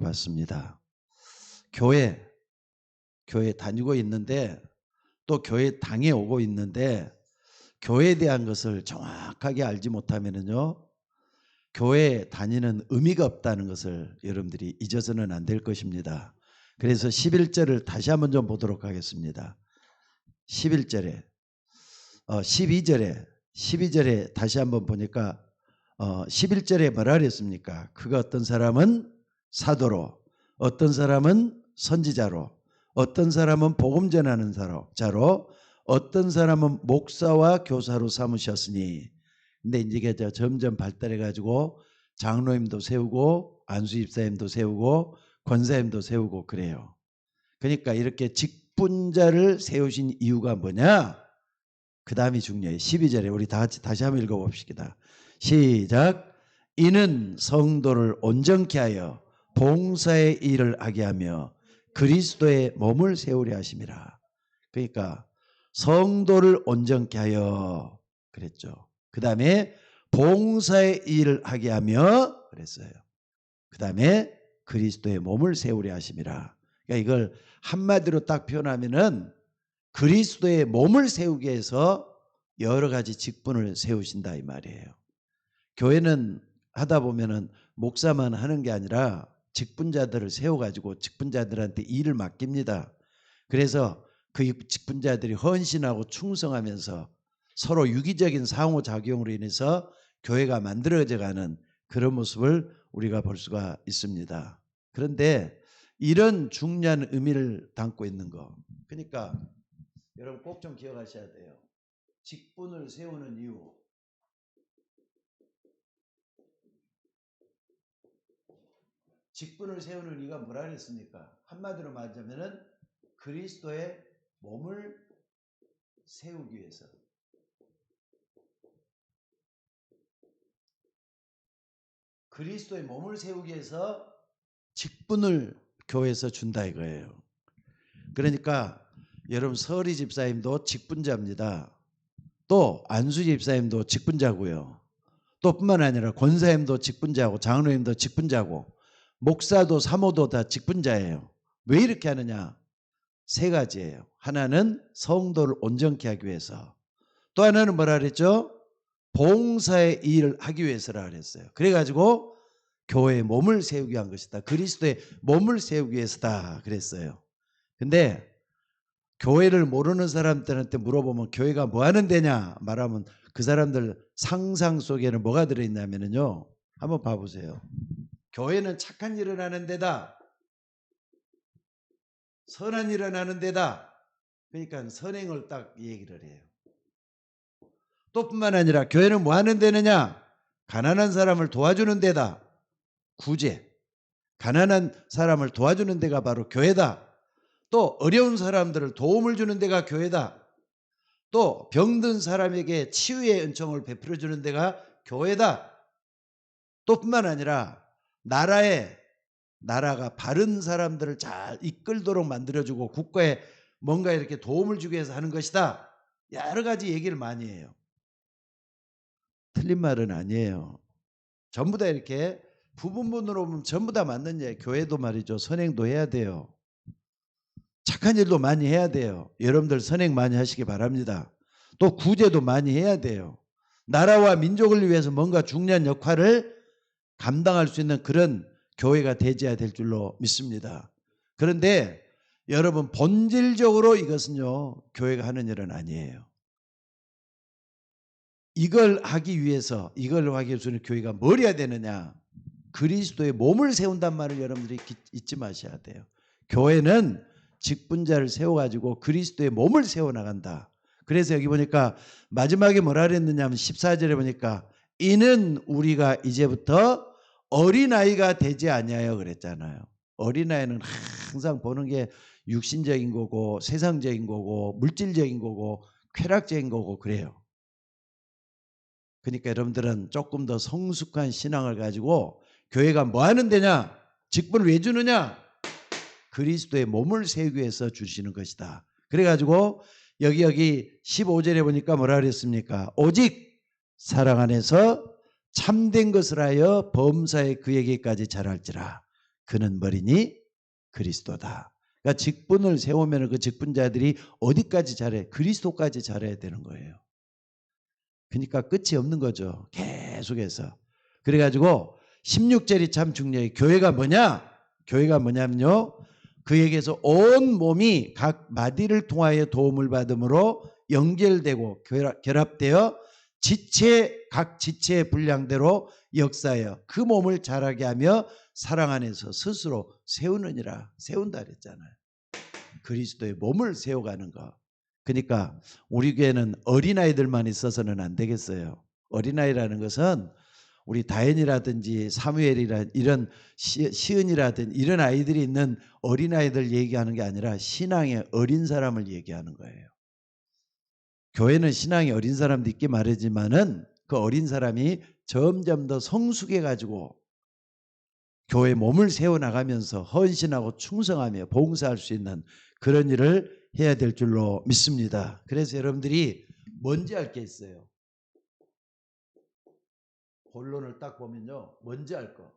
봤습니다. 교회 다니고 있는데 또 교회 당에 오고 있는데 교회에 대한 것을 정확하게 알지 못하면은요, 교회 다니는 의미가 없다는 것을 여러분들이 잊어서는 안 될 것입니다. 그래서 11절을 다시 한번 좀 보도록 하겠습니다. 11절에 12절에 다시 한번 보니까 11절에 뭐라 그랬습니까? 그가 어떤 사람은 사도로, 어떤 사람은 선지자로, 어떤 사람은 복음 전하는 자로, 어떤 사람은 목사와 교사로 삼으셨으니. 근데 이제 이게 점점 발달해 가지고 장로님도 세우고 안수집사님도 세우고 권사님도 세우고 그래요. 그러니까 이렇게 직분자를 세우신 이유가 뭐냐? 그 다음이 중요해요. 12절에 우리 다 같이 다시 한번 읽어봅시다. 시작. 이는 성도를 온전케 하여 봉사의 일을 하게 하며 그리스도의 몸을 세우려 하심이라. 그러니까 성도를 온전케 하여 그랬죠. 그 다음에 봉사의 일을 하게 하며 그랬어요. 그 다음에 그리스도의 몸을 세우려 하심이라. 그러니까 이걸 한마디로 딱 표현하면은 그리스도의 몸을 세우기 위해서 여러 가지 직분을 세우신다 이 말이에요. 교회는 하다 보면은 목사만 하는 게 아니라 직분자들을 세워가지고 직분자들한테 일을 맡깁니다. 그래서 그 직분자들이 헌신하고 충성하면서 서로 유기적인 상호작용으로 인해서 교회가 만들어져가는 그런 모습을 우리가 볼 수가 있습니다. 그런데 이런 중요한 의미를 담고 있는 거, 그러니까 여러분 꼭 좀 기억하셔야 돼요. 직분을 세우는 이유, 직분을 세우는 이유가 뭐라 그랬습니까? 한마디로 말하자면은 그리스도의 몸을 세우기 위해서. 그리스도의 몸을 세우기 위해서 직분을 교회에서 준다 이거예요. 그러니까 여러분 서리 집사님도 직분자입니다. 또 안수 집사님도 직분자고요. 또 뿐만 아니라 권사님도 직분자고 장로님도 직분자고 목사도 사모도 다 직분자예요. 왜 이렇게 하느냐? 세 가지예요. 하나는 성도를 온전케 하기 위해서, 또 하나는 뭐라 그랬죠? 봉사의 일을 하기 위해서라 그랬어요. 그래가지고 교회의 몸을 세우기 위한 것이다. 그리스도의 몸을 세우기 위해서다 그랬어요. 근데 교회를 모르는 사람들한테 물어보면 교회가 뭐 하는 데냐 말하면 그 사람들 상상 속에는 뭐가 들어있냐면요, 한번 봐보세요. 교회는 착한 일을 하는 데다, 선한 일을 하는 데다. 그러니까 선행을 딱 얘기를 해요. 또 뿐만 아니라 교회는 뭐 하는 데느냐? 가난한 사람을 도와주는 데다. 구제. 가난한 사람을 도와주는 데가 바로 교회다. 또 어려운 사람들을 도움을 주는 데가 교회다. 또 병든 사람에게 치유의 은총을 베풀어 주는 데가 교회다. 또 뿐만 아니라 나라가 바른 사람들을 잘 이끌도록 만들어주고 국가에 뭔가 이렇게 도움을 주기 위해서 하는 것이다. 여러 가지 얘기를 많이 해요. 틀린 말은 아니에요. 전부 다 이렇게 부분분으로 보면 전부 다 맞는 얘기. 교회도 말이죠. 선행도 해야 돼요. 착한 일도 많이 해야 돼요. 여러분들 선행 많이 하시기 바랍니다. 또 구제도 많이 해야 돼요. 나라와 민족을 위해서 뭔가 중요한 역할을 감당할 수 있는 그런 교회가 되어야 될 줄로 믿습니다. 그런데 여러분 본질적으로 이것은요, 교회가 하는 일은 아니에요. 이걸 하기 위해서는 교회가 뭘 해야 되느냐? 그리스도의 몸을 세운단 말을 여러분들이 잊지 마셔야 돼요. 교회는 직분자를 세워가지고 그리스도의 몸을 세워나간다. 그래서 여기 보니까 마지막에 뭐라 그랬느냐 하면 14절에 보니까 이는 우리가 이제부터 어린아이가 되지 아니하여 그랬잖아요. 어린아이는 항상 보는 게 육신적인 거고 세상적인 거고 물질적인 거고 쾌락적인 거고 그래요. 그러니까 여러분들은 조금 더 성숙한 신앙을 가지고 교회가 뭐 하는 데냐? 직분을 왜 주느냐? 그리스도의 몸을 세우기 위해서 주시는 것이다. 그래가지고 여기 15절에 보니까 뭐라 그랬습니까? 오직 사랑 안에서 참된 것을 하여 범사에 그에게까지 자랄지라. 그는 머리니 그리스도다. 그러니까 직분을 세우면 그 직분자들이 어디까지 잘해? 그리스도까지 잘해야 되는 거예요. 그러니까 끝이 없는 거죠. 계속해서. 그래가지고 16절이 참 중요해요. 교회가 뭐냐? 교회가 뭐냐면요, 그에게서 온 몸이 각 마디를 통하여 도움을 받음으로 연결되고 결합되어 각 지체의 분량대로 역사하여 그 몸을 자라게 하며 사랑 안에서 스스로 세우느니라. 세운다 그랬잖아요. 그리스도의 몸을 세워가는 거. 그러니까 우리 교회는 어린아이들만 있어서는 안 되겠어요. 어린아이라는 것은 우리 다현이라든지 사무엘이라 이런 시은이라든지 이런 아이들이 있는 어린아이들 얘기하는 게 아니라 신앙의 어린 사람을 얘기하는 거예요. 교회는 신앙이 어린 사람도 있게 말하지만은 그 어린 사람이 점점 더 성숙해 가지고 교회 몸을 세워나가면서 헌신하고 충성하며 봉사할 수 있는 그런 일을 해야 될 줄로 믿습니다. 그래서 여러분들이 뭔지 알 게 있어요. 본론을 딱 보면요, 뭔지 알 거.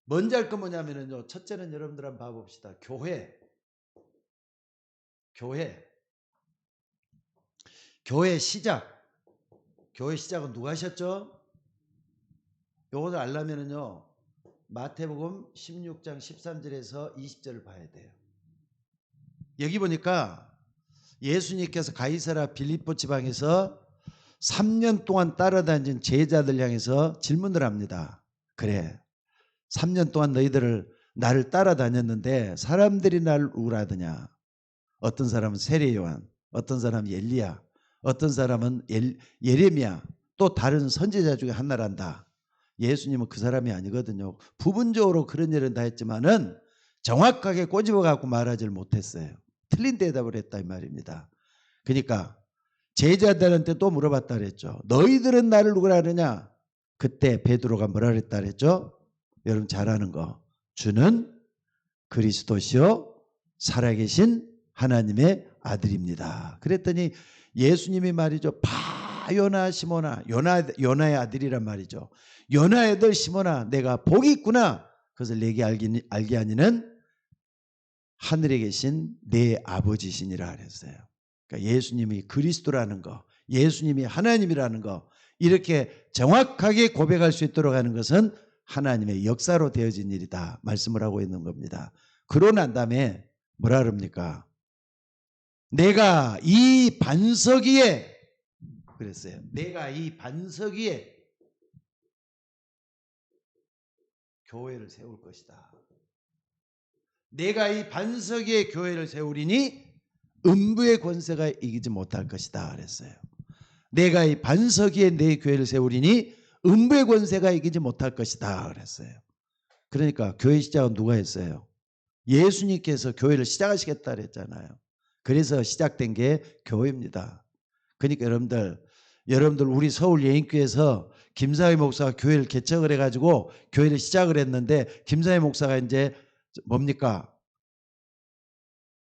뭔지 알 거 뭐냐면요, 첫째는 여러분들 한번 봐봅시다. 교회 시작. 교회 시작은 누가 하셨죠? 요것을 알려면은요, 마태복음 16장 13절에서 20절을 봐야 돼요. 여기 보니까 예수님께서 가이사라 빌립보 지방에서 3년 동안 따라다닌 제자들 향해서 질문을 합니다. 그래, 3년 동안 나를 따라다녔는데 사람들이 나를 누구라 하더냐? 어떤 사람은 세례 요한, 어떤 사람은 엘리야, 어떤 사람은 예레미야, 또 다른 선지자 중에 하나란다. 예수님은 그 사람이 아니거든요. 부분적으로 그런 일은 다 했지만은 정확하게 꼬집어 갖고 말하지를 못했어요. 틀린 대답을 했다 이 말입니다. 그러니까 제자들한테 또 물어봤다 그랬죠. 너희들은 나를 누구라 하느냐? 그때 베드로가 뭐라 그랬다 그랬죠? 여러분 잘 아는 거. 주는 그리스도시요 살아계신 하나님의 아들입니다. 그랬더니 예수님이 말이죠. 요나 시몬아, 요나의 아들이란 말이죠. 요나의 아들 시몬아, 내가 복이 있구나. 그것을 내게 알게 하니는 하늘에 계신 내 아버지시니라 그랬어요. 그러니까 예수님이 그리스도라는 거, 예수님이 하나님이라는 거, 이렇게 정확하게 고백할 수 있도록 하는 것은 하나님의 역사로 되어진 일이다 말씀을 하고 있는 겁니다. 그러고 난 다음에 뭐라 그럽니까? 내가 이 반석 위에 그랬어요. 내가 이 반석 위에 교회를 세울 것이다. 내가 이 반석 위에 교회를 세우리니 음부의 권세가 이기지 못할 것이다 그랬어요. 내가 이 반석 위에 내 교회를 세우리니 음부의 권세가 이기지 못할 것이다 그랬어요. 그러니까 교회 시작은 누가 했어요? 예수님께서 교회를 시작하시겠다 그랬잖아요. 그래서 시작된 게 교회입니다. 그러니까 여러분들 우리 서울 예인교회에서 김사회 목사가 교회를 개척을 해가지고 교회를 시작을 했는데 김사회 목사가 이제 뭡니까?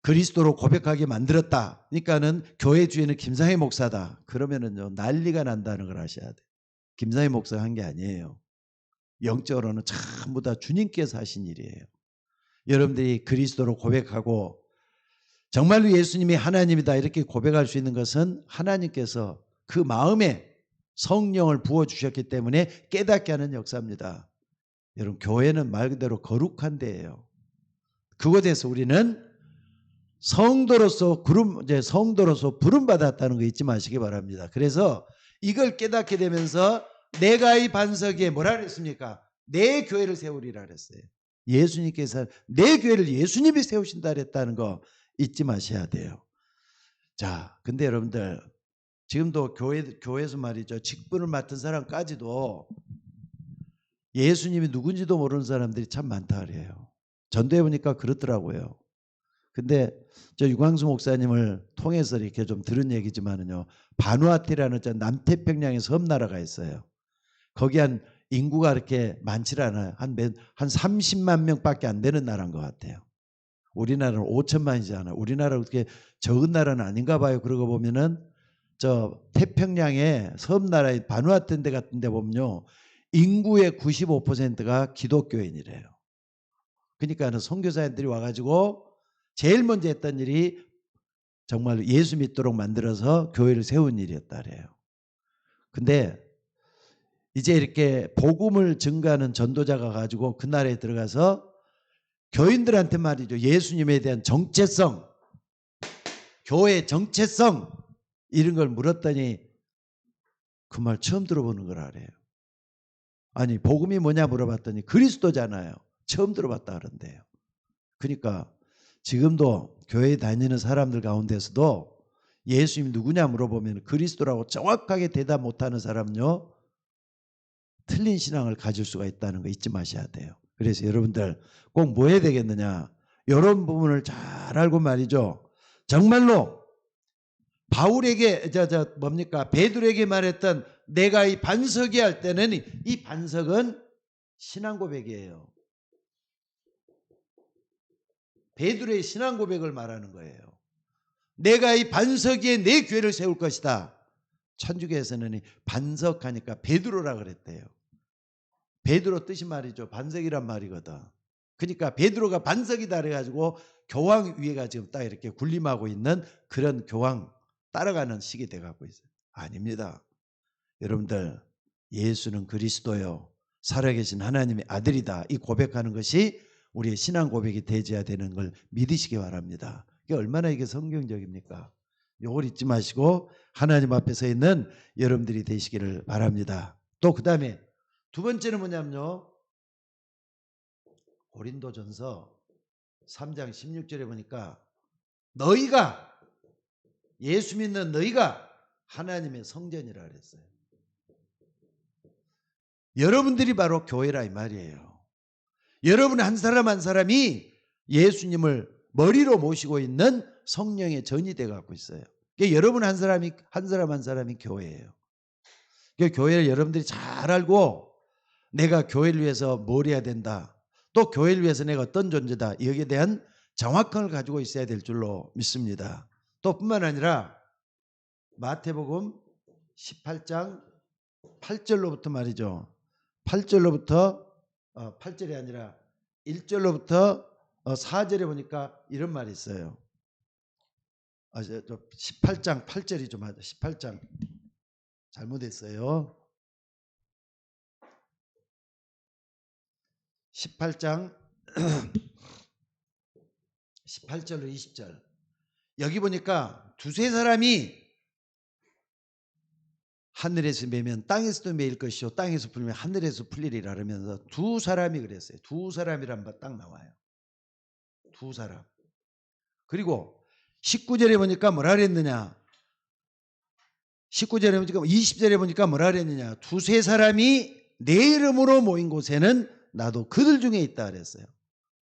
그리스도로 고백하게 만들었다. 그러니까는 교회 주인은 김사회 목사다. 그러면은요 난리가 난다는 걸 아셔야 돼요. 김사회 목사가 한 게 아니에요. 영적으로는 전부 다 주님께서 하신 일이에요. 여러분들이 그리스도로 고백하고 정말로 예수님이 하나님이다 이렇게 고백할 수 있는 것은 하나님께서 그 마음에 성령을 부어주셨기 때문에 깨닫게 하는 역사입니다. 여러분 교회는 말 그대로 거룩한 데예요. 그곳에서 우리는 성도로서 부름받았다는 거 잊지 마시기 바랍니다. 그래서 이걸 깨닫게 되면서 내가 이 반석에 뭐라 그랬습니까? 내 교회를 세우리라 그랬어요. 예수님께서 내 교회를 예수님이 세우신다 그랬다는 거 잊지 마셔야 돼요. 자, 근데 여러분들 지금도 교회에서 말이죠. 직분을 맡은 사람까지도 예수님이 누군지도 모르는 사람들이 참 많다 그래요. 전도해 보니까 그렇더라고요. 근데 저 유광수 목사님을 통해서 이렇게 좀 들은 얘기지만은요. 바누아투라는 남태평양의 섬나라가 있어요. 거기 한 인구가 그렇게 많지 않아요. 한 30만 명밖에 안 되는 나라인 것 같아요. 우리나라는 5천만이잖아요. 우리나라 그렇게 적은 나라는 아닌가 봐요. 그러고 보면은 저 태평양의 섬나라의 바누아투 같은 데 보면요. 인구의 95%가 기독교인이래요. 그러니까 선교사님들이 와가지고 제일 먼저 했던 일이 정말 예수 믿도록 만들어서 교회를 세운 일이었다 그래요. 근데 이제 이렇게 복음을 증거하는 전도자가 가지고 그 나라에 들어가서 교인들한테 말이죠. 예수님에 대한 정체성, 교회의 정체성 이런 걸 물었더니 그 말 처음 들어보는 거라 그래요. 아니 복음이 뭐냐 물어봤더니 그리스도잖아요. 처음 들어봤다 그런데요. 그러니까 지금도 교회 다니는 사람들 가운데서도 예수님 누구냐 물어보면 그리스도라고 정확하게 대답 못하는 사람은요. 틀린 신앙을 가질 수가 있다는 거 잊지 마셔야 돼요. 그래서 여러분들 꼭 뭐 해야 되겠느냐. 이런 부분을 잘 알고 말이죠. 정말로 바울에게 뭡니까 베드로에게 말했던 내가 이 반석이 할 때는 이 반석은 신앙 고백이에요. 베드로의 신앙 고백을 말하는 거예요. 내가 이 반석 위에 내 교회를 세울 것이다. 천주교에서는 반석하니까 베드로라 그랬대요. 베드로 뜻이 말이죠. 반석이란 말이거든. 그러니까 베드로가 반석이다 그래가지고 교황 위에가 지금 딱 이렇게 군림하고 있는 그런 교황 따라가는 시기 돼가고 있어요. 아닙니다. 여러분들 예수는 그리스도요. 살아계신 하나님의 아들이다. 이 고백하는 것이 우리의 신앙 고백이 되어야 되는 걸 믿으시기 바랍니다. 이게 얼마나 이게 성경적입니까? 요걸 잊지 마시고 하나님 앞에 서 있는 여러분들이 되시기를 바랍니다. 또 그 다음에 두 번째는 뭐냐면요. 고린도전서 3장 16절에 보니까 너희가 예수 믿는 너희가 하나님의 성전이라 그랬어요. 여러분들이 바로 교회라 이 말이에요. 여러분 한 사람 한 사람이 예수님을 머리로 모시고 있는 성령의 전이 돼 갖고 있어요. 그러니까 여러분 한 사람이 한 사람 한 사람이 교회예요. 그러니까 교회를 여러분들이 잘 알고 내가 교회를 위해서 뭘 해야 된다. 또 교회를 위해서 내가 어떤 존재다. 여기에 대한 정확함을 가지고 있어야 될 줄로 믿습니다. 또 뿐만 아니라 마태복음 18장 8절로부터 말이죠. 8절로부터 8절이 아니라 1절로부터 4절에 보니까 이런 말이 있어요. 18장 8절이 좀 하죠. 18장 잘못했어요. 18장 18절로 20절. 여기 보니까 두세 사람이 하늘에서 매면 땅에서도 매일 것이요 땅에서 풀면 하늘에서 풀리리라 그러면서 두 사람이 그랬어요. 두 사람이란 말 딱 나와요. 두 사람. 그리고 19절에 보니까 뭐라 그랬느냐. 19절에 보니까 20절에 보니까 뭐라 그랬느냐. 두세 사람이 내 이름으로 모인 곳에는 나도 그들 중에 있다 그랬어요.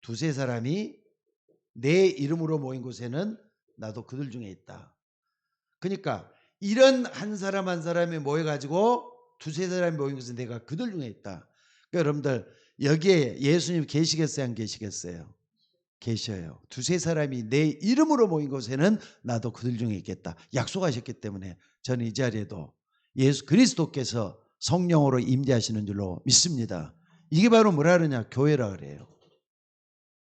두세 사람이 내 이름으로 모인 곳에는 나도 그들 중에 있다. 그러니까 이런 한 사람 한 사람이 모여가지고 두세 사람이 모인 곳에 내가 그들 중에 있다. 그러니까 여러분들 여기에 예수님 계시겠어요? 안 계시겠어요? 계셔요. 두세 사람이 내 이름으로 모인 곳에는 나도 그들 중에 있겠다. 약속하셨기 때문에 저는 이 자리에도 예수 그리스도께서 성령으로 임재하시는 줄로 믿습니다. 이게 바로 뭐라 그러냐? 교회라 그래요.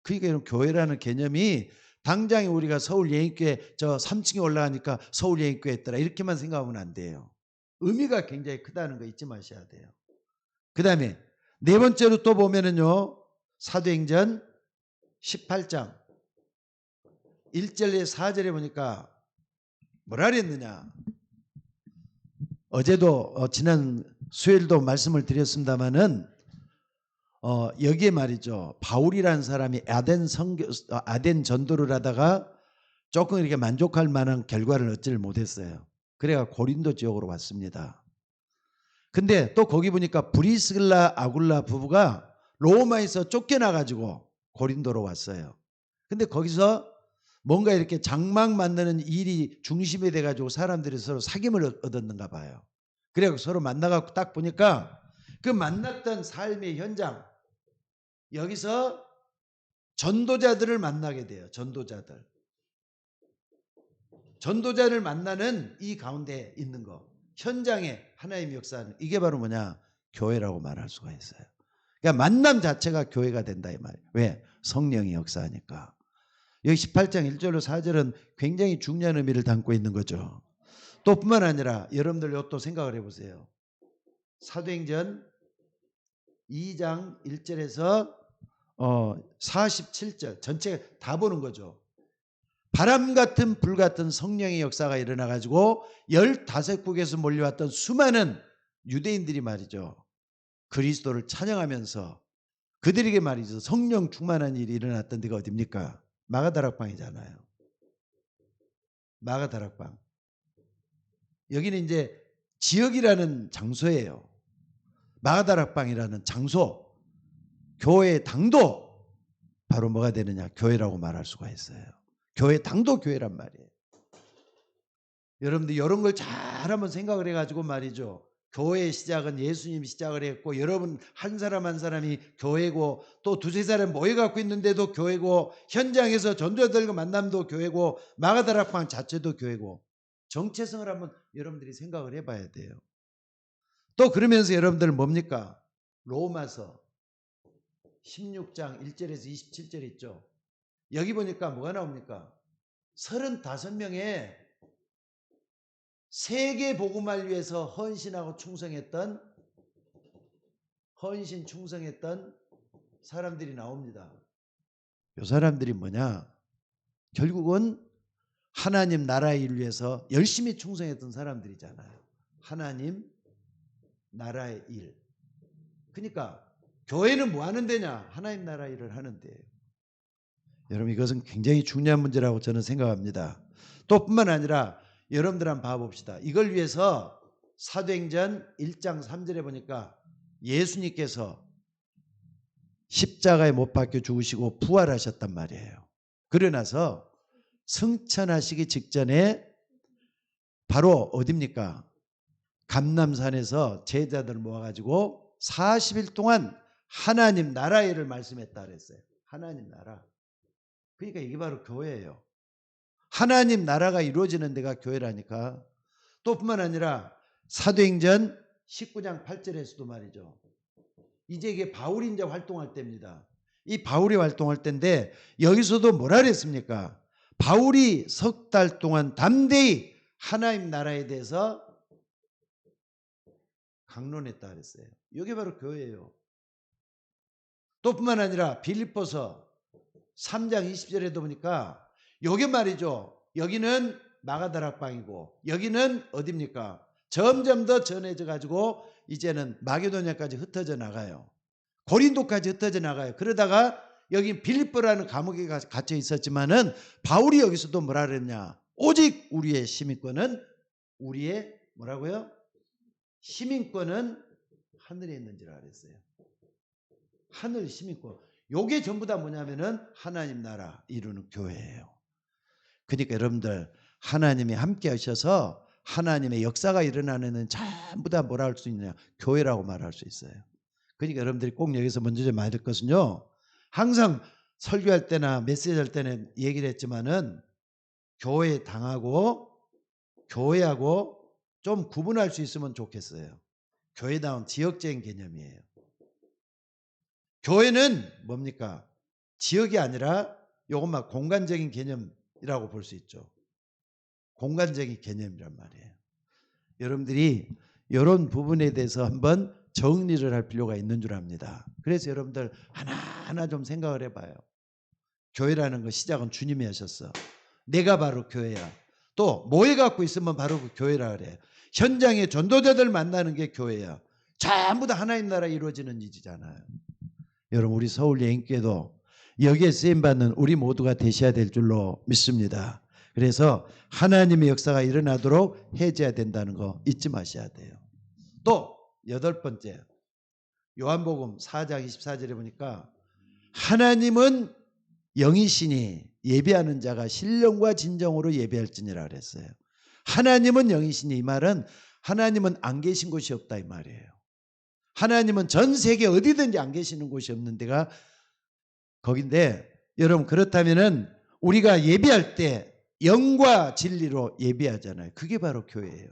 그러니까 이런 교회라는 개념이 당장에 우리가 서울 예인교회 저 3층에 올라가니까 서울 예인교회 있더라 이렇게만 생각하면 안 돼요. 의미가 굉장히 크다는 거 잊지 마셔야 돼요. 그 다음에 네 번째로 또 보면은요. 사도행전 18장 1절에 4절에 보니까 뭐라 그랬느냐. 어제도 지난 수요일도 말씀을 드렸습니다마는 여기에 말이죠. 바울이라는 사람이 아덴 전도를 하다가 조금 이렇게 만족할 만한 결과를 얻지를 못했어요. 그래가 고린도 지역으로 왔습니다. 근데 또 거기 보니까 브리스길라 아굴라 부부가 로마에서 쫓겨나가지고 고린도로 왔어요. 근데 거기서 뭔가 이렇게 장막 만드는 일이 중심이 돼가지고 사람들이 서로 사귐을 얻었는가 봐요. 그래서 서로 만나갖고 딱 보니까 그 만났던 삶의 현장 여기서 전도자들을 만나게 돼요. 전도자들. 전도자를 만나는 이 가운데 있는 거, 현장에 하나님의 역사는 이게 바로 뭐냐? 교회라고 말할 수가 있어요. 그러니까 만남 자체가 교회가 된다 이 말이에요. 왜? 성령이 역사하니까. 여기 18장 1절로 4절은 굉장히 중요한 의미를 담고 있는 거죠. 또 뿐만 아니라 여러분들 이것도 생각을 해보세요. 사도행전 2장 1절에서 47절 전체 다 보는 거죠. 바람 같은 불 같은 성령의 역사가 일어나 가지고 15국에서 몰려왔던 수많은 유대인들이 말이죠. 그리스도를 찬양하면서 그들에게 말이죠. 성령 충만한 일이 일어났던 데가 어딥니까? 마가다락방이잖아요. 마가다락방. 여기는 이제 지역이라는 장소예요. 마가다락방이라는 장소. 교회의 당도 바로 뭐가 되느냐? 교회라고 말할 수가 있어요. 교회 당도 교회란 말이에요. 여러분들 이런 걸 잘 한번 생각을 해가지고 말이죠. 교회의 시작은 예수님이 시작을 했고 여러분 한 사람 한 사람이 교회고 또 두세 사람 모여갖고 있는데도 교회고 현장에서 전도자들과 만남도 교회고 마가다락방 자체도 교회고 정체성을 한번 여러분들이 생각을 해봐야 돼요. 또 그러면서 여러분들 뭡니까? 로마서 16장 1절에서 27절 있죠. 여기 보니까 뭐가 나옵니까? 35명의 세계 복음화를 위해서 헌신하고 충성했던 사람들이 나옵니다. 이 사람들이 뭐냐? 결국은 하나님 나라의 일을 위해서 열심히 충성했던 사람들이잖아요. 하나님 나라의 일. 그러니까 교회는 뭐 하는 데냐? 하나님 나라 일을 하는 데예요. 여러분 이것은 굉장히 중요한 문제라고 저는 생각합니다. 또 뿐만 아니라 여러분들 한번 봐봅시다. 이걸 위해서 사도행전 1장 3절에 보니까 예수님께서 십자가에 못 박혀 죽으시고 부활하셨단 말이에요. 그러고 나서 승천하시기 직전에 바로 어딥니까? 감람산에서 제자들을 모아가지고 40일 동안 하나님 나라 일을 말씀했다 그랬어요. 하나님 나라. 그러니까 이게 바로 교회예요. 하나님 나라가 이루어지는 데가 교회라니까. 또 뿐만 아니라 사도행전 19장 8절에서도 말이죠. 이제 이게 바울이 이제 활동할 때입니다. 이 바울이 활동할 때인데 여기서도 뭐라 그랬습니까? 바울이 석 달 동안 담대히 하나님 나라에 대해서 강론했다 그랬어요. 이게 바로 교회예요. 또 뿐만 아니라 빌립보서 3장 20절에도 보니까 여기 말이죠. 여기는 마가다락방이고 여기는 어딥니까? 점점 더 전해져 가지고 이제는 마게도냐까지 흩어져 나가요. 고린도까지 흩어져 나가요. 그러다가 여기 빌립보라는 감옥에 갇혀 있었지만은 바울이 여기서도 뭐라 그랬냐? 오직 우리의 시민권은 우리의 뭐라고요? 시민권은 하늘에 있는지라 그랬어요. 하늘 시민권. 요게 전부 다 뭐냐면은 하나님 나라 이루는 교회예요. 그러니까 여러분들 하나님이 함께 하셔서 하나님의 역사가 일어나는 데는 전부 다 뭐라 할 수 있느냐? 교회라고 말할 수 있어요. 그러니까 여러분들이 꼭 여기서 먼저 좀 알을 것은요. 항상 설교할 때나 메시지할 때는 얘기를 했지만은 교회 당하고 교회하고 좀 구분할 수 있으면 좋겠어요. 교회다운 지역적인 개념이에요. 교회는 뭡니까? 지역이 아니라 이것만 공간적인 개념이라고 볼 수 있죠. 공간적인 개념이란 말이에요. 여러분들이 이런 부분에 대해서 한번 정리를 할 필요가 있는 줄 압니다. 그래서 여러분들 하나하나 좀 생각을 해봐요. 교회라는 거 시작은 주님이 하셨어. 내가 바로 교회야. 또 모여 갖고 있으면 바로 그 교회라 그래. 현장에 전도자들 만나는 게 교회야. 전부 다 하나님 나라 이루어지는 일이잖아요. 여러분 우리 서울 여행교회도 여기에 쓰임받는 우리 모두가 되셔야 될 줄로 믿습니다. 그래서 하나님의 역사가 일어나도록 해줘야 된다는 거 잊지 마셔야 돼요. 또 8번째 요한복음 4장 24절에 보니까 하나님은 영이시니 예배하는 자가 신령과 진정으로 예배할지니라 그랬어요. 하나님은 영이시니 이 말은 하나님은 안 계신 곳이 없다 이 말이에요. 하나님은 전 세계 어디든지 안 계시는 곳이 없는 데가 거긴데 여러분 그렇다면은 우리가 예배할 때 영과 진리로 예배하잖아요. 그게 바로 교회예요.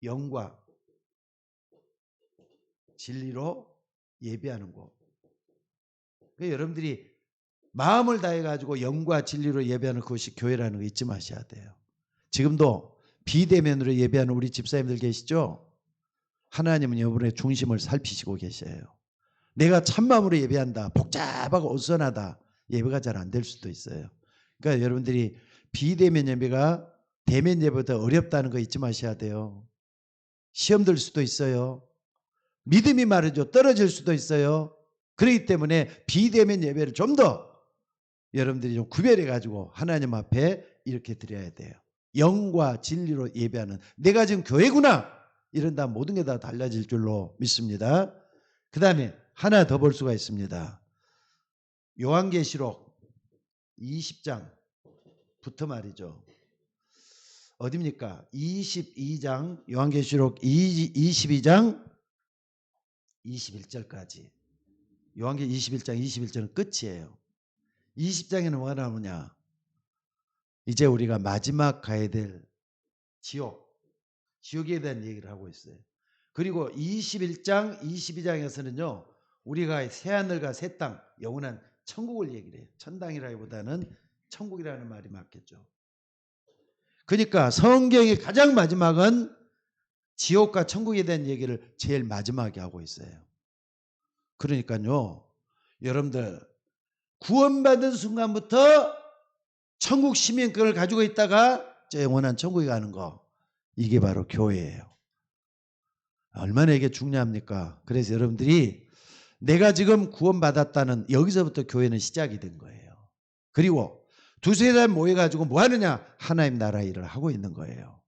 영과 진리로 예배하는 곳. 그러니까 여러분들이 마음을 다해 가지고 영과 진리로 예배하는 그것이 교회라는 거 잊지 마셔야 돼요. 지금도 비대면으로 예배하는 우리 집사님들 계시죠? 하나님은 여러분의 중심을 살피시고 계셔요. 내가 참마음으로 예배한다, 복잡하고 어수선하다, 예배가 잘 안 될 수도 있어요. 그러니까 여러분들이 비대면 예배가 대면 예배보다 어렵다는 거 잊지 마셔야 돼요. 시험 들 수도 있어요. 믿음이 말이죠, 떨어질 수도 있어요. 그렇기 때문에 비대면 예배를 좀 더 여러분들이 좀 구별해 가지고 하나님 앞에 이렇게 드려야 돼요. 영과 진리로 예배하는, 내가 지금 교회구나 이런다 모든 게 다 달라질 줄로 믿습니다. 그 다음에 하나 더 볼 수가 있습니다. 요한계시록 20장부터 말이죠. 어딥니까? 22장, 요한계시록 22장 21절까지. 요한계시록 21장 21절은 끝이에요. 20장에는 뭐가 나오냐? 이제 우리가 마지막 가야 될 지옥에 대한 얘기를 하고 있어요. 그리고 21장 22장에서는요 우리가 새하늘과 새 땅, 영원한 천국을 얘기를 해요. 천당이라기보다는 천국이라는 말이 맞겠죠. 그러니까 성경의 가장 마지막은 지옥과 천국에 대한 얘기를 제일 마지막에 하고 있어요. 그러니까요 여러분들 구원받은 순간부터 천국 시민권을 가지고 있다가 저 영원한 천국에 가는 거, 이게 바로 교회예요. 얼마나 이게 중요합니까? 그래서 여러분들이 내가 지금 구원받았다는, 여기서부터 교회는 시작이 된 거예요. 그리고 두세 달 모여가지고 뭐 하느냐? 하나님 나라 일을 하고 있는 거예요.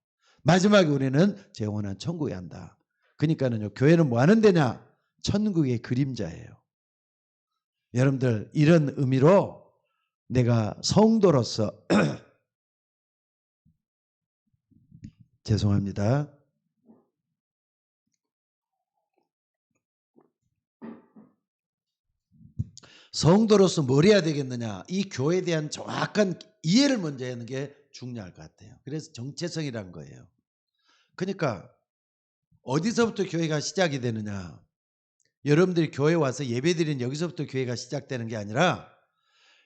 마지막에 우리는 저 영원한 천국에 한다. 그러니까는요 교회는 뭐 하는 데냐? 천국의 그림자예요. 여러분들 이런 의미로 내가 성도로서 죄송합니다. 성도로서 뭘 해야 되겠느냐? 이 교회에 대한 정확한 이해를 먼저 하는 게 중요할 것 같아요. 그래서 정체성이란 거예요. 그러니까 어디서부터 교회가 시작이 되느냐? 여러분들이 교회 와서 예배드리는 여기서부터 교회가 시작되는 게 아니라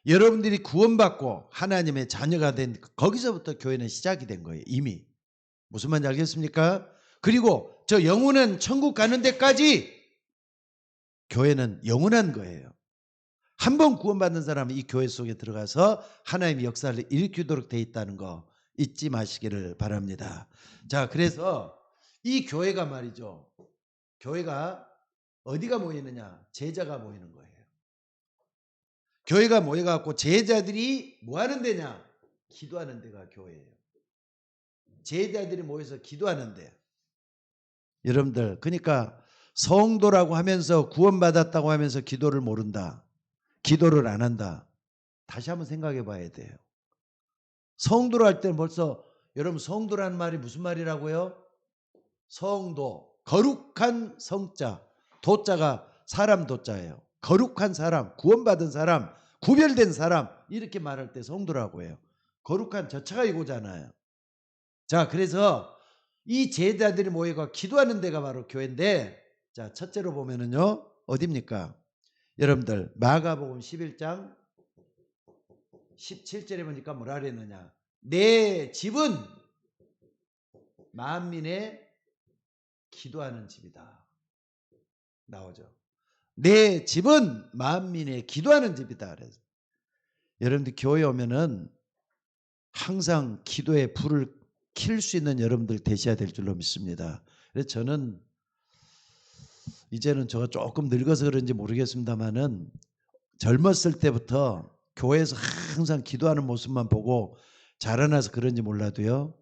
여러분들이 구원받고 하나님의 자녀가 된 거기서부터 교회는 시작이 된 거예요. 이미. 무슨 말인지 알겠습니까? 그리고 저 영원한 천국 가는 데까지 교회는 영원한 거예요. 한 번 구원받는 사람은 이 교회 속에 들어가서 하나님의 역사를 일으키도록 돼 있다는 거 잊지 마시기를 바랍니다. 자, 그래서 이 교회가 말이죠. 교회가 어디가 모이느냐? 제자가 모이는 거예요. 교회가 모여갖고 제자들이 뭐 하는 데냐? 기도하는 데가 교회예요. 제자들이 모여서 기도하는 데. 여러분들, 그러니까 성도라고 하면서 구원받았다고 하면서 기도를 모른다. 기도를 안 한다. 다시 한번 생각해 봐야 돼요. 성도로 할 때는 벌써, 여러분 성도라는 말이 무슨 말이라고요? 성도, 거룩한 성자, 도자가 사람 도자예요. 거룩한 사람, 구원받은 사람, 구별된 사람, 이렇게 말할 때 성도라고 해요. 거룩한 저차가 이거잖아요. 자, 그래서 이 제자들이 모여가 기도하는 데가 바로 교회인데, 자, 첫째로 보면은요 어딥니까? 여러분들 마가복음 11장 17절에 보니까 뭐라 그랬느냐? 내 집은 만민의 기도하는 집이다. 나오죠. 내 집은 만민의 기도하는 집이다. 그래서 여러분들 교회 오면은 항상 기도의 불을 킬 수 있는 여러분들 되셔야 될 줄로 믿습니다. 그래서 저는 이제는 제가 조금 늙어서 그런지 모르겠습니다만은 젊었을 때부터 교회에서 항상 기도하는 모습만 보고 자라나서 그런지 몰라도요.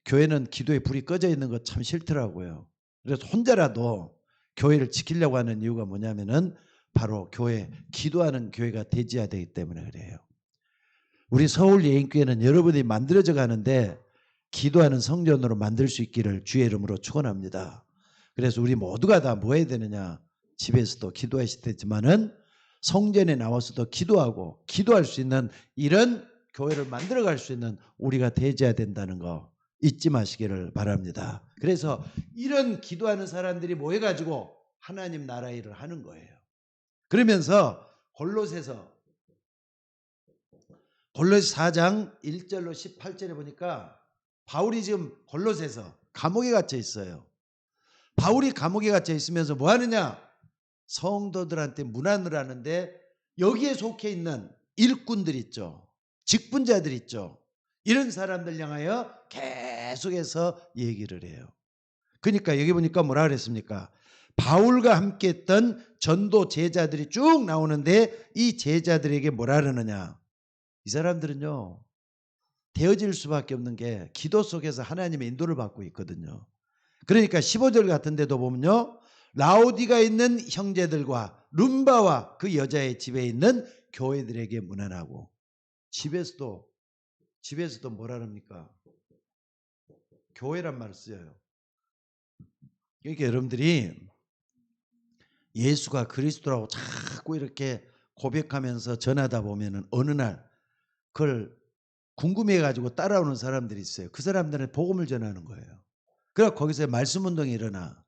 교회는 기도의 불이 꺼져 있는 거 참 싫더라고요. 그래서 혼자라도 교회를 지키려고 하는 이유가 뭐냐면은 바로 교회, 기도하는 교회가 되어야 되기 때문에 그래요. 우리 서울예인교회는 여러분이 만들어져 가는데 기도하는 성전으로 만들 수 있기를 주의 이름으로 축원합니다. 그래서 우리 모두가 다 뭐 해야 되느냐? 집에서도 기도하실 테지만은 성전에 나와서도 기도하고 기도할 수 있는 이런 교회를 만들어갈 수 있는 우리가 되어야 된다는 거 잊지 마시기를 바랍니다. 그래서 이런 기도하는 사람들이 모여가지고 하나님 나라 일을 하는 거예요. 그러면서 골로새서 4장 1절로 18절에 보니까 바울이 지금 골로새서 감옥에 갇혀 있어요. 바울이 감옥에 갇혀 있으면서 뭐 하느냐? 성도들한테 문안을 하는데 여기에 속해 있는 일꾼들 있죠. 직분자들 있죠. 이런 사람들 향하여 계속해서 얘기를 해요. 그러니까 여기 보니까 뭐라 그랬습니까? 바울과 함께 했던 전도 제자들이 쭉 나오는데 이 제자들에게 뭐라 그러느냐? 이 사람들은요, 되어질 수밖에 없는 게 기도 속에서 하나님의 인도를 받고 있거든요. 그러니까 15절 같은 데도 보면요, 라오디가에 있는 형제들과 룸바와 그 여자의 집에 있는 교회들에게 문안하고, 집에서도 뭐라 합니까? 교회란 말을 써요. 그러니까 여러분들이 예수가 그리스도라고 자꾸 이렇게 고백하면서 전하다 보면은 어느 날 그걸 궁금해가지고 따라오는 사람들이 있어요. 그 사람들은 복음을 전하는 거예요. 그래서 거기서 말씀 운동이 일어나.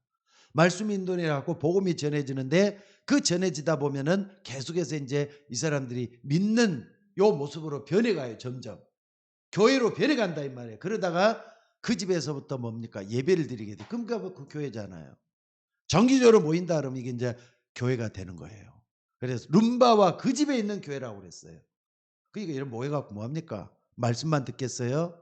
말씀 운동이라고 복음이 전해지는데 그 전해지다 보면은 계속해서 이제 이 사람들이 믿는 요 모습으로 변해가요. 점점. 교회로 변해간다 이 말이에요. 그러다가 그 집에서부터 뭡니까? 예배를 드리게 돼. 그러니까 그 교회잖아요. 정기적으로 모인다 그러면 이게 이제 교회가 되는 거예요. 그래서 룸바와 그 집에 있는 교회라고 그랬어요. 그러니까 이런 모여갖고 뭐합니까? 말씀만 듣겠어요?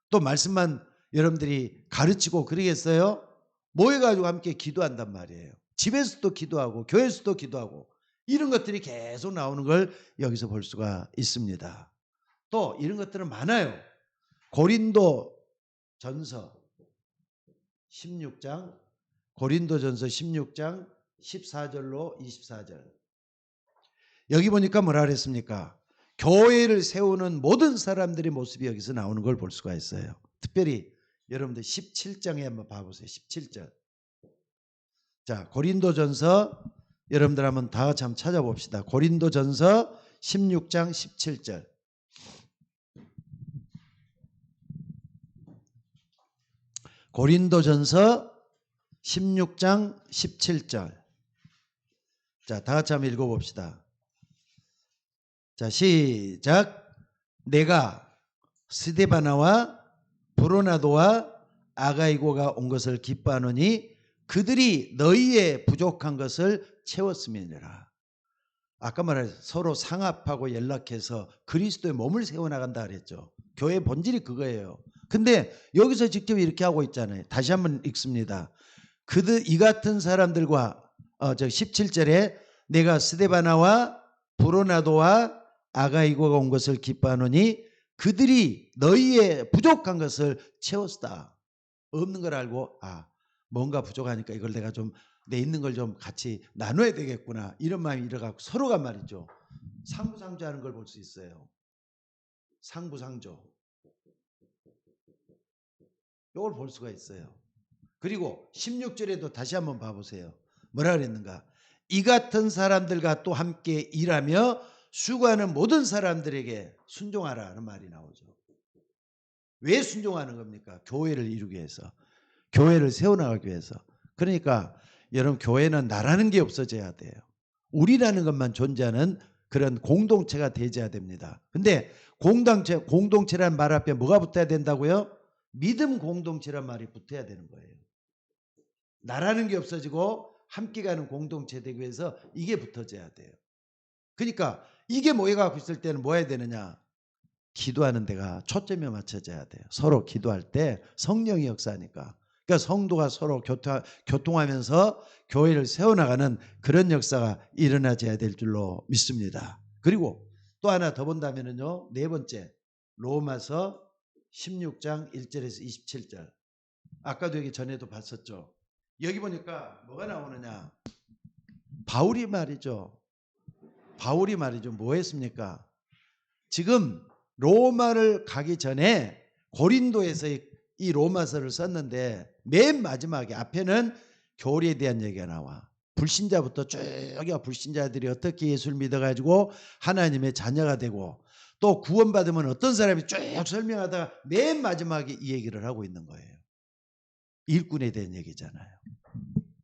또 말씀만 여러분들이 가르치고 그러겠어요? 모여가지고 함께 기도한단 말이에요. 집에서도 기도하고 교회에서도 기도하고 이런 것들이 계속 나오는 걸 여기서 볼 수가 있습니다. 또 이런 것들은 많아요. 고린도전서 16장 14절로 24절. 여기 보니까 뭐라 그랬습니까? 교회를 세우는 모든 사람들의 모습이 여기서 나오는 걸 볼 수가 있어요. 특별히 여러분들 17장에 한번 봐보세요. 17절. 자, 고린도전서 여러분들 한번 다 같이 한번 찾아봅시다. 고린도전서 16장 17절. 고린도전서 16장 17절. 자, 다 같이 한번 읽어봅시다. 자, 시작. 내가 스데바나와 브로나도와 아가이고가 온 것을 기뻐하노니 그들이 너희의 부족한 것을 채웠음이니라. 아까 말한 서로 상합하고 연락해서 그리스도의 몸을 세워나간다 그랬죠. 교회의 본질이 그거예요. 근데 여기서 직접 이렇게 하고 있잖아요. 다시 한번 읽습니다. 이 같은 사람들과 17절에 내가 스데바나와 브로나도와 아가이고가 온 것을 기뻐하노니 그들이 너희의 부족한 것을 채웠다. 없는 걸 알고 뭔가 부족하니까 이걸 내가 좀 내 있는 걸 좀 같이 나눠야 되겠구나 이런 마음이 일어가고 서로가 말이죠. 상부상조하는 걸 볼 수 있어요. 상부상조. 이걸 볼 수가 있어요. 그리고 16절에도 다시 한번 봐보세요. 뭐라 그랬는가? 이 같은 사람들과 또 함께 일하며 수고하는 모든 사람들에게 순종하라는 말이 나오죠. 왜 순종하는 겁니까? 교회를 이루기 위해서. 교회를 세워나가기 위해서. 그러니까 여러분 교회는 나라는 게 없어져야 돼요. 우리라는 것만 존재하는 그런 공동체가 되어야 됩니다. 근데 공동체란 말 앞에 뭐가 붙어야 된다고요? 믿음 공동체란 말이 붙어야 되는 거예요. 나라는 게 없어지고 함께 가는 공동체 되기 위해서 이게 붙어져야 돼요. 그러니까 이게 모여가고 있을 때는 뭐 해야 되느냐? 기도하는 데가 초점이 맞춰져야 돼요. 서로 기도할 때 성령이 역사하니까. 그러니까 성도가 서로 교통하면서 교회를 세워나가는 그런 역사가 일어나져야 될 줄로 믿습니다. 그리고 또 하나 더 본다면요. 네 번째, 로마서 16장 1절에서 27절. 아까도 여기 전에도 봤었죠. 여기 보니까 뭐가 나오느냐? 바울이 말이죠. 뭐 했습니까? 지금 로마를 가기 전에 고린도에서 이 로마서를 썼는데 맨 마지막에 앞에는 교리에 대한 얘기가 나와. 불신자부터 쭉 불신자들이 어떻게 예수를 믿어가지고 하나님의 자녀가 되고 또 구원받으면 어떤 사람이 쭉 설명하다가 맨 마지막에 이 얘기를 하고 있는 거예요. 일꾼에 대한 얘기잖아요.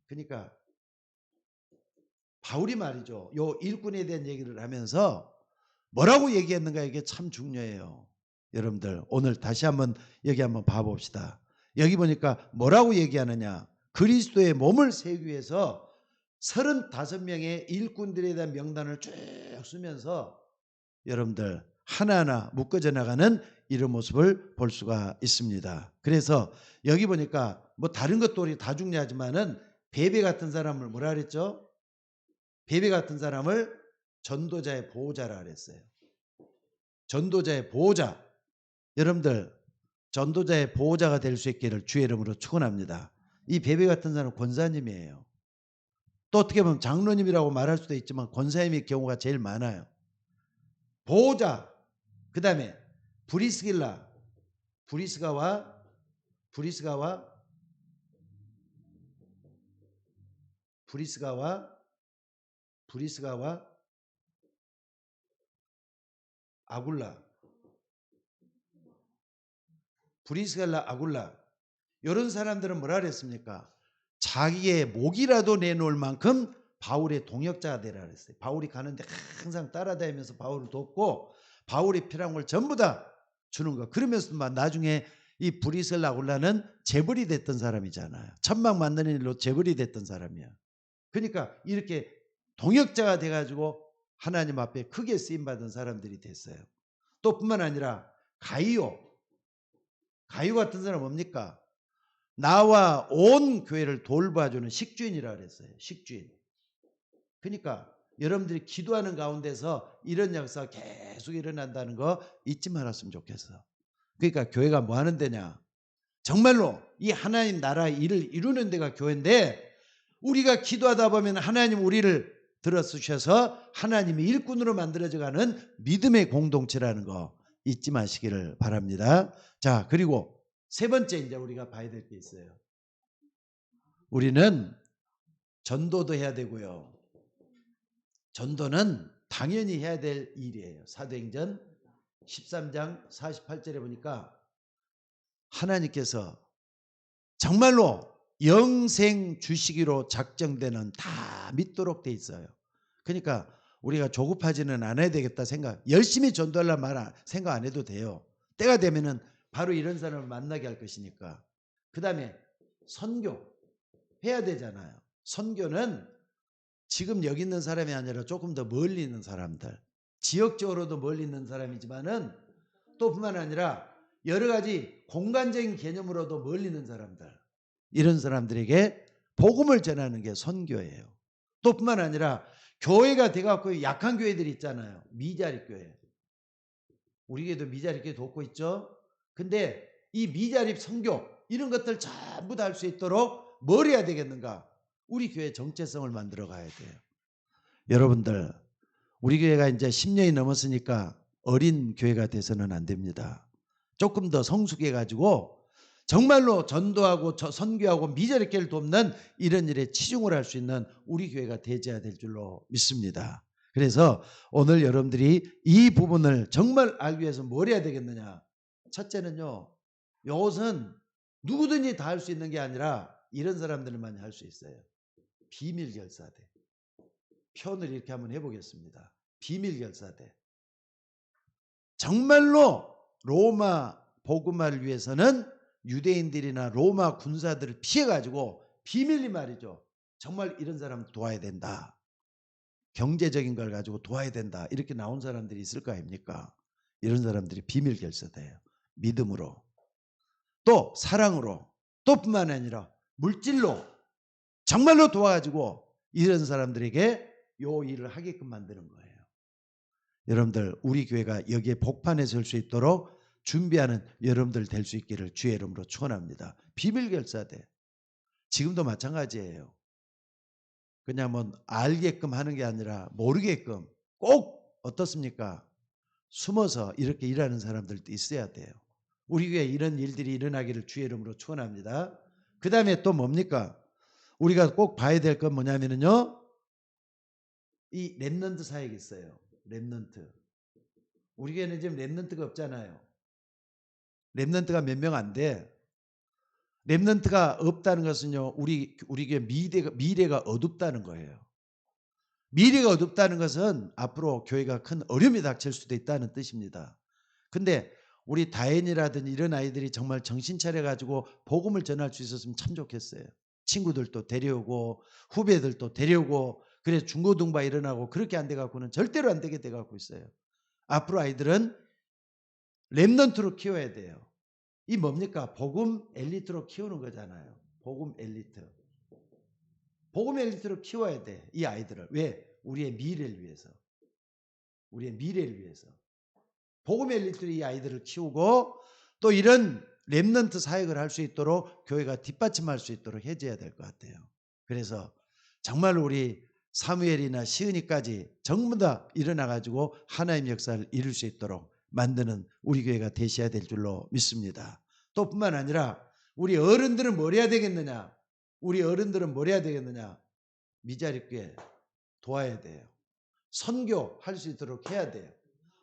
그러니까 바울이 말이죠. 요 일꾼에 대한 얘기를 하면서 뭐라고 얘기했는가 이게 참 중요해요. 여러분들 오늘 다시 한번 여기 한번 봐봅시다. 여기 보니까 뭐라고 얘기하느냐. 그리스도의 몸을 세우기 위해서 35명의 일꾼들에 대한 명단을 쭉 쓰면서 여러분들 하나하나 묶어져 나가는 이런 모습을 볼 수가 있습니다. 그래서 여기 보니까 뭐 다른 것도 우리 다 중요하지만은 베베 같은 사람을 뭐라 그랬죠? 베베 같은 사람을 전도자의 보호자라 그랬어요. 전도자의 보호자. 여러분들 전도자의 보호자가 될 수 있기를 주의 이름으로 축원합니다. 이 베베 같은 사람은 권사님이에요. 또 어떻게 보면 장로님이라고 말할 수도 있지만 권사님의 경우가 제일 많아요. 보호자. 그 다음에 브리스길라. 브리스가와 아굴라. 브리스갈라 아굴라. 이런 사람들은 뭐라 그랬습니까? 자기의 목이라도 내놓을 만큼 바울의 동역자가 되라 그랬어요. 바울이 가는데 항상 따라다니면서 바울을 돕고 바울이 필요한 걸 전부 다 주는 거. 그러면서 나중에 이 브리스갈라 아굴라는 재벌이 됐던 사람이잖아요. 천막 만드는 일로 재벌이 됐던 사람이야. 그러니까 이렇게 동역자가 돼가지고 하나님 앞에 크게 쓰임받은 사람들이 됐어요. 또 뿐만 아니라 가이오 같은 사람 뭡니까? 나와 온 교회를 돌봐주는 식주인이라 그랬어요. 식주인. 그러니까 여러분들이 기도하는 가운데서 이런 역사가 계속 일어난다는 거 잊지 말았으면 좋겠어. 그러니까 교회가 뭐 하는 데냐? 정말로 이 하나님 나라 일을 이루는 데가 교회인데 우리가 기도하다 보면 하나님 우리를 들어주셔서 하나님의 일꾼으로 만들어져가는 믿음의 공동체라는 거 잊지 마시기를 바랍니다. 자, 그리고 세 번째 이제 우리가 봐야 될 게 있어요. 우리는 전도도 해야 되고요. 전도는 당연히 해야 될 일이에요. 사도행전 13장 48절에 보니까 하나님께서 정말로 영생 주시기로 작정되는 다 믿도록 돼 있어요. 그러니까 우리가 조급하지는 않아야 되겠다 생각. 열심히 전도하려면 생각 안 해도 돼요. 때가 되면은 바로 이런 사람을 만나게 할 것이니까. 그 다음에 선교 해야 되잖아요. 선교는 지금 여기 있는 사람이 아니라 조금 더 멀리 있는 사람들, 지역적으로도 멀리 있는 사람이지만은 또 뿐만 아니라 여러 가지 공간적인 개념으로도 멀리 있는 사람들, 이런 사람들에게 복음을 전하는 게 선교예요. 또 뿐만 아니라 교회가 돼갖고 약한 교회들이 있잖아요. 미자립 교회. 우리 교회도 미자립 교회 돕고 있죠. 근데 이 미자립 선교 이런 것들 전부 다 할 수 있도록 뭘 해야 되겠는가? 우리 교회 정체성을 만들어 가야 돼요. 여러분들 우리 교회가 이제 10년이 넘었으니까 어린 교회가 돼서는 안 됩니다. 조금 더 성숙해 가지고 정말로 전도하고 선교하고 미자립 교회를 돕는 이런 일에 치중을 할 수 있는 우리 교회가 되어야 될 줄로 믿습니다. 그래서 오늘 여러분들이 이 부분을 정말 알기 위해서 뭘 해야 되겠느냐? 첫째는요. 이것은 누구든지 다 할 수 있는 게 아니라 이런 사람들만이 할 수 있어요. 비밀 결사대. 표현을 이렇게 한번 해보겠습니다. 비밀 결사대. 정말로 로마 복음화를 위해서는 유대인들이나 로마 군사들을 피해가지고 비밀리 말이죠. 정말 이런 사람 도와야 된다. 경제적인 걸 가지고 도와야 된다. 이렇게 나온 사람들이 있을 거 아닙니까? 이런 사람들이 비밀 결사대예요. 믿음으로. 또 사랑으로. 또 뿐만 아니라 물질로. 정말로 도와가지고 이런 사람들에게 요 일을 하게끔 만드는 거예요. 여러분들 우리 교회가 여기에 복판에 설 수 있도록 준비하는 여러분들 될 수 있기를 주의 이름으로 축원합니다. 비밀 결사대. 지금도 마찬가지예요. 그냥 뭐 알게끔 하는 게 아니라 모르게끔 꼭 어떻습니까? 숨어서 이렇게 일하는 사람들도 있어야 돼요. 우리 교회에 이런 일들이 일어나기를 주의 이름으로 축원합니다. 그 다음에 또 뭡니까? 우리가 꼭 봐야 될 건 뭐냐면요. 이 렘넌트 사역이 있어요. 렘넌트. 우리 교회는 지금 랩런트가 없잖아요. 랩런트가 몇 명 안 돼. 랩런트가 없다는 것은요, 우리 교회 미래가 어둡다는 거예요. 미래가 어둡다는 것은 앞으로 교회가 큰 어려움이 닥칠 수도 있다는 뜻입니다. 근데 우리 다현이라든지 이런 아이들이 정말 정신 차려가지고 복음을 전할 수 있었으면 참 좋겠어요. 친구들도 데려오고 후배들도 데려오고, 그래서 중고등부 일어나고, 그렇게 안 돼갖고는 절대로 안 되게 돼갖고 있어요. 앞으로 아이들은 랩런트로 키워야 돼요. 이 뭡니까? 복음 엘리트로 키우는 거잖아요. 복음 엘리트. 복음 엘리트로 키워야 돼, 이 아이들을. 왜? 우리의 미래를 위해서. 우리의 미래를 위해서. 복음 엘리트로 이 아이들을 키우고, 또 이런 랩런트 사역을 할 수 있도록 교회가 뒷받침할 수 있도록 해줘야 될 것 같아요. 그래서 정말 우리 사무엘이나 시은이까지 전부 다 일어나가지고 하나님의 역사를 이룰 수 있도록 만드는 우리 교회가 되셔야 될 줄로 믿습니다. 또 뿐만 아니라 우리 어른들은 뭘 해야 되겠느냐? 우리 어른들은 뭘 해야 되겠느냐? 미자립교회 도와야 돼요. 선교할 수 있도록 해야 돼요.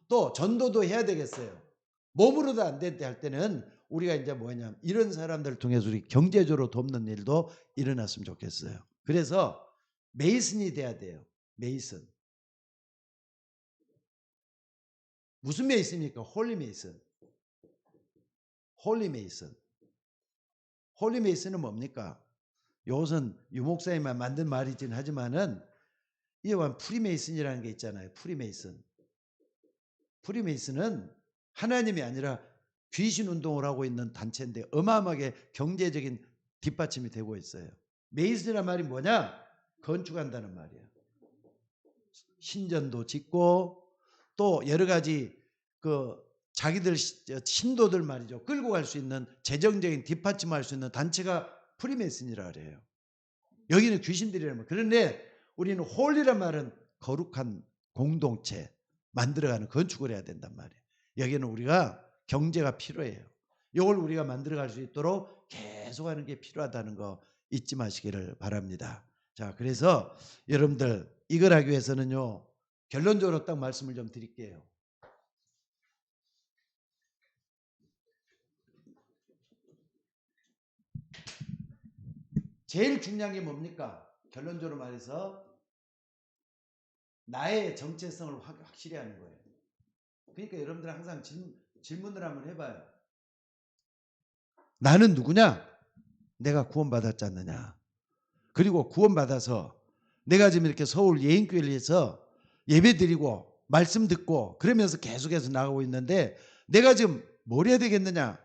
또 전도도 해야 되겠어요. 몸으로도 안 될 때 할 때는 우리가 이제 뭐냐면 이런 사람들을 통해서 우리 경제적으로 돕는 일도 일어났으면 좋겠어요. 그래서 메이슨이 돼야 돼요. 메이슨. 무슨 메이슨입니까? 홀리 메이슨. 홀리 메이슨. 홀리 메이슨은 뭡니까? 이것은 유목사님만 만든 말이긴 하지만은 이게 프리메이슨이라는 게 있잖아요. 프리메이슨. 프리메이슨은 하나님이 아니라 귀신 운동을 하고 있는 단체인데 어마어마하게 경제적인 뒷받침이 되고 있어요. 메이슨이란 말이 뭐냐? 건축한다는 말이야. 신전도 짓고 또 여러 가지 자기들 신도들 말이죠. 끌고 갈 수 있는 재정적인 뒷받침할 수 있는 단체가 프리메이슨이라 그래요. 여기는 귀신들이라는 말. 그런데 우리는 홀리란 말은 거룩한 공동체 만들어가는 건축을 해야 된단 말이에요. 여기는 우리가 경제가 필요해요. 이걸 우리가 만들어갈 수 있도록 계속하는 게 필요하다는 거 잊지 마시기를 바랍니다. 자, 그래서 여러분들 이걸 하기 위해서는요, 결론적으로 딱 말씀을 좀 드릴게요. 제일 중요한 게 뭡니까? 결론적으로 말해서 나의 정체성을 확실히 하는 거예요. 그러니까 여러분들 항상 질문을 한번 해봐요. 나는 누구냐? 내가 구원받았지 않느냐? 그리고 구원받아서 내가 지금 이렇게 서울 예인교회를 해서 예배 드리고 말씀 듣고 그러면서 계속해서 나가고 있는데 내가 지금 뭘 해야 되겠느냐?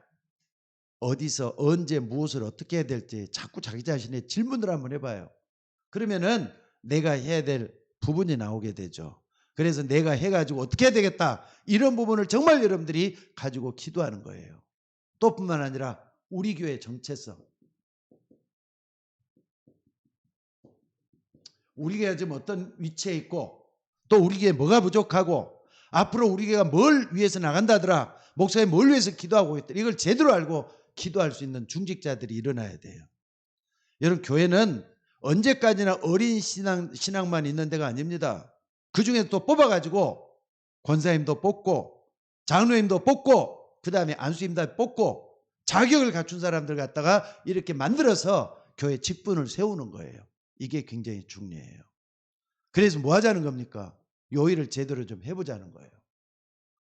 어디서 언제 무엇을 어떻게 해야 될지 자꾸 자기 자신의 질문을 한번 해봐요. 그러면은 내가 해야 될 부분이 나오게 되죠. 그래서 내가 해가지고 어떻게 해야 되겠다, 이런 부분을 정말 여러분들이 가지고 기도하는 거예요. 또 뿐만 아니라 우리 교회 정체성, 우리 교회가 지금 어떤 위치에 있고 또 우리 교회에 뭐가 부족하고 앞으로 우리 교회가 뭘 위해서 나간다더라, 목사님 뭘 위해서 기도하고 있더라, 이걸 제대로 알고 기도할 수 있는 중직자들이 일어나야 돼요. 여러분, 교회는 언제까지나 어린 신앙만 있는 데가 아닙니다. 그중에 또 뽑아가지고 권사님도 뽑고 장로님도 뽑고 그 다음에 안수님도 뽑고 자격을 갖춘 사람들 갖다가 이렇게 만들어서 교회 직분을 세우는 거예요. 이게 굉장히 중요해요. 그래서 뭐 하자는 겁니까? 요 일을 제대로 좀 해보자는 거예요.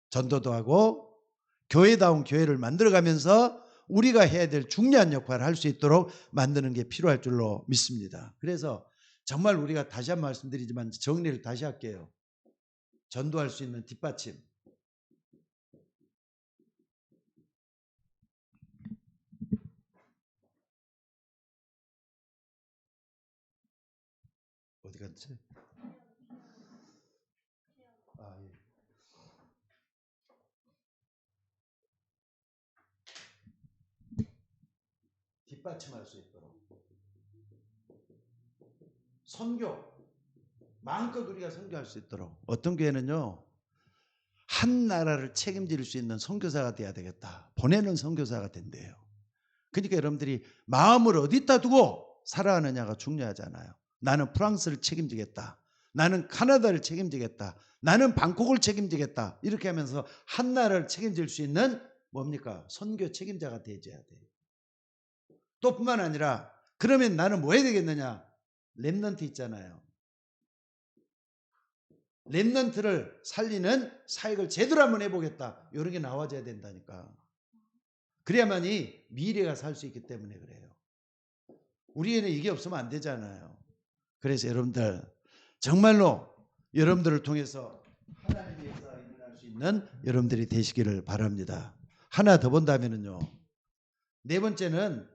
전도도 하고 교회다운 교회를 만들어가면서 우리가 해야 될 중요한 역할을 할 수 있도록 만드는 게 필요할 줄로 믿습니다. 그래서 정말 우리가 다시 한 번 말씀드리지만 정리를 다시 할게요. 전도할 수 있는 뒷받침. 어디 갔지? 아, 예. 뒷받침할 수 있도록. 선교. 마음껏 우리가 선교할 수 있도록. 어떤 교회는요, 한 나라를 책임질 수 있는 선교사가 돼야 되겠다. 보내는 선교사가 된대요. 그러니까 여러분들이 마음을 어디다 두고 살아가느냐가 중요하잖아요. 나는 프랑스를 책임지겠다. 나는 카나다를 책임지겠다. 나는 방콕을 책임지겠다. 이렇게 하면서 한 나라를 책임질 수 있는 뭡니까? 선교 책임자가 되어야 돼요. 또 뿐만 아니라 그러면 나는 뭐 해야 되겠느냐? 렘넌트 있잖아요. 렘넌트를 살리는 사역을 제대로 한번 해보겠다. 이런 게 나와줘야 된다니까. 그래야만이 미래가 살 수 있기 때문에 그래요. 우리에는 이게 없으면 안 되잖아요. 그래서 여러분들 정말로 여러분들을 통해서 하나님의 역사가 일어날 수 있는 여러분들이 되시기를 바랍니다. 하나 더 본다면은요. 네 번째는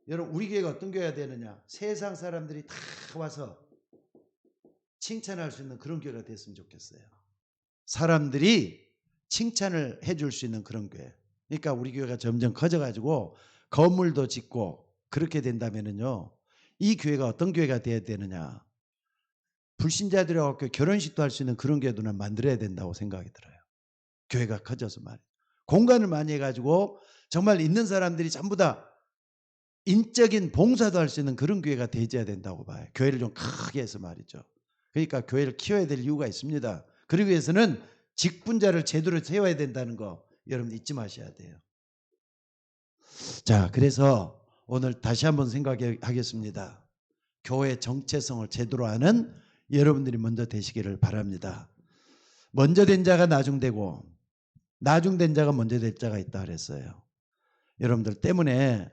여러분 우리 교회가 어떤 교회가 되느냐. 세상 사람들이 다 와서 칭찬할 수 있는 그런 교회가 됐으면 좋겠어요. 사람들이 칭찬을 해줄 수 있는 그런 교회. 그러니까 우리 교회가 점점 커져가지고 건물도 짓고 그렇게 된다면은요. 이 교회가 어떤 교회가 돼야 되느냐. 불신자들하고 결혼식도 할 수 있는 그런 교회도 만들어야 된다고 생각이 들어요. 교회가 커져서 말이에요. 공간을 많이 해가지고 정말 있는 사람들이 전부 다 인적인 봉사도 할 수 있는 그런 교회가 되어야 된다고 봐요. 교회를 좀 크게 해서 말이죠. 그러니까 교회를 키워야 될 이유가 있습니다. 그러기 위해서는 직분자를 제대로 세워야 된다는 거 여러분 잊지 마셔야 돼요. 자, 그래서 오늘 다시 한번 생각하겠습니다. 교회 정체성을 제대로 아는 여러분들이 먼저 되시기를 바랍니다. 먼저 된 자가 나중되고 나중된 자가 먼저 될 자가 있다 그랬어요. 여러분들 때문에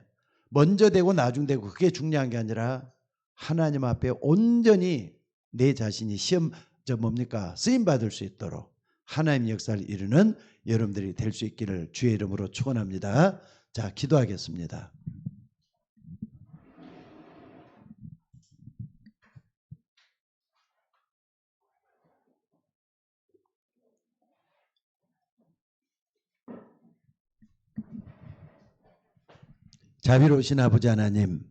먼저 되고 나중되고 그게 중요한 게 아니라 하나님 앞에 온전히 내 자신이 쓰임 받을 수 있도록 하나님 역사를 이루는 여러분들이 될 수 있기를 주의 이름으로 축원합니다. 자, 기도하겠습니다. 자비로우신 아버지 하나님,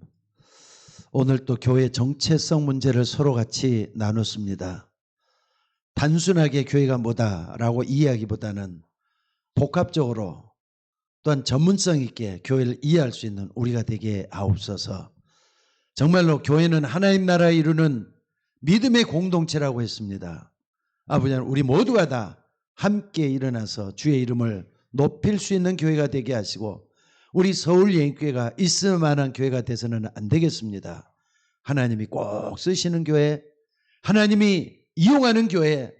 오늘 또 교회 정체성 문제를 서로 같이 나눴습니다. 단순하게 교회가 뭐다라고 이해하기보다는 복합적으로 또한 전문성 있게 교회를 이해할 수 있는 우리가 되게 하옵소서. 정말로 교회는 하나님 나라에 이루는 믿음의 공동체라고 했습니다. 아버지 하나님, 우리 모두가 다 함께 일어나서 주의 이름을 높일 수 있는 교회가 되게 하시고 우리 서울예인교회가 있을 만한 교회가 돼서는 안 되겠습니다. 하나님이 꼭 쓰시는 교회, 하나님이 이용하는 교회,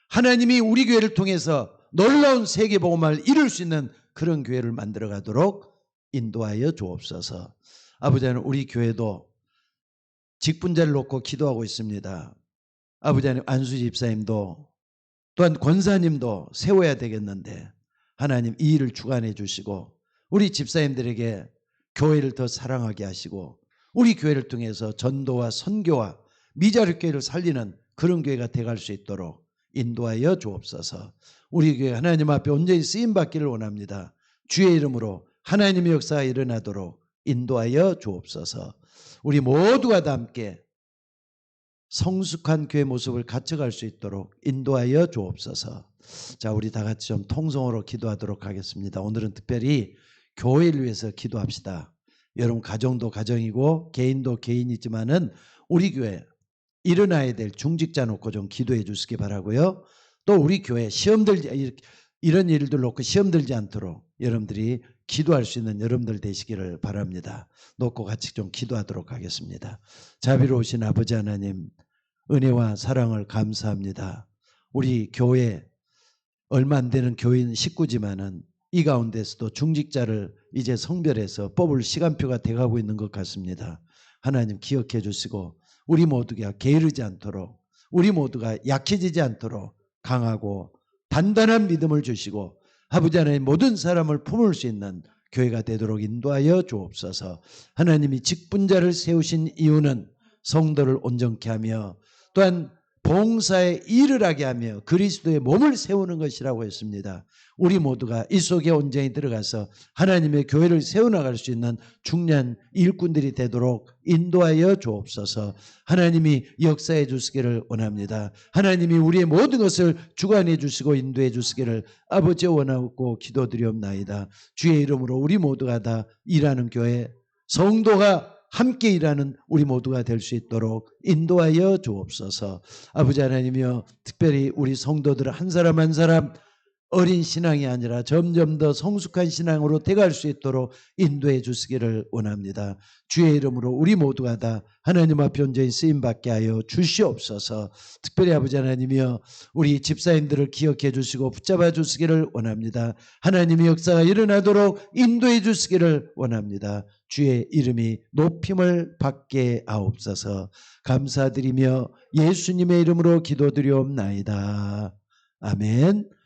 하나님이 우리 교회를 통해서 놀라운 세계복음화를 이룰 수 있는 그런 교회를 만들어 가도록 인도하여 주옵소서. 아버지 하나님, 우리 교회도 직분자를 놓고 기도하고 있습니다. 아버지 하나님, 안수 집사님도 또한 권사님도 세워야 되겠는데 하나님 이 일을 주관해 주시고 우리 집사님들에게 교회를 더 사랑하게 하시고 우리 교회를 통해서 전도와 선교와 미자립 교회를 살리는 그런 교회가 되어갈 수 있도록 인도하여 주옵소서. 우리 교회 하나님 앞에 온전히 쓰임받기를 원합니다. 주의 이름으로 하나님의 역사가 일어나도록 인도하여 주옵소서. 우리 모두가 다 함께 성숙한 교회 모습을 갖춰갈 수 있도록 인도하여 주옵소서. 자, 우리 다 같이 좀 통성으로 기도하도록 하겠습니다. 오늘은 특별히 교회를 위해서 기도합시다. 여러분 가정도 가정이고 개인도 개인이지만은 우리 교회 일어나야 될 중직자 놓고 좀 기도해 주시기 바라고요. 또 우리 교회 이런 일들 놓고 시험 들지 않도록 여러분들이 기도할 수 있는 여러분들 되시기를 바랍니다. 놓고 같이 좀 기도하도록 하겠습니다. 자비로우신 아버지 하나님, 은혜와 사랑을 감사합니다. 우리 교회 얼마 안 되는 교인 식구지만은 이 가운데서도 중직자를 이제 성별해서 뽑을 시간표가 돼가고 있는 것 같습니다. 하나님 기억해 주시고 우리 모두가 게으르지 않도록 우리 모두가 약해지지 않도록 강하고 단단한 믿음을 주시고 아버지 하나님 모든 사람을 품을 수 있는 교회가 되도록 인도하여 주옵소서. 하나님이 직분자를 세우신 이유는 성도를 온전케 하며 또한 봉사에 일을 하게 하며 그리스도의 몸을 세우는 것이라고 했습니다. 우리 모두가 이 속에 온전히 들어가서 하나님의 교회를 세워나갈 수 있는 중요한 일꾼들이 되도록 인도하여 주옵소서. 하나님이 역사해 주시기를 원합니다. 하나님이 우리의 모든 것을 주관해 주시고 인도해 주시기를 아버지 원하고 기도드리옵나이다. 주의 이름으로 우리 모두가 다 일하는 교회, 성도가 함께 일하는 우리 모두가 될 수 있도록 인도하여 주옵소서. 아버지 하나님이여, 특별히 우리 성도들 한 사람 한 사람 어린 신앙이 아니라 점점 더 성숙한 신앙으로 돼갈 수 있도록 인도해 주시기를 원합니다. 주의 이름으로 우리 모두가 다 하나님 앞에 온전히 쓰임받게 하여 주시옵소서. 특별히 아버지 하나님이여, 우리 집사님들을 기억해 주시고 붙잡아 주시기를 원합니다. 하나님의 역사가 일어나도록 인도해 주시기를 원합니다. 주의 이름이 높임을 받게 하옵소서. 감사드리며 예수님의 이름으로 기도드리옵나이다. 아멘.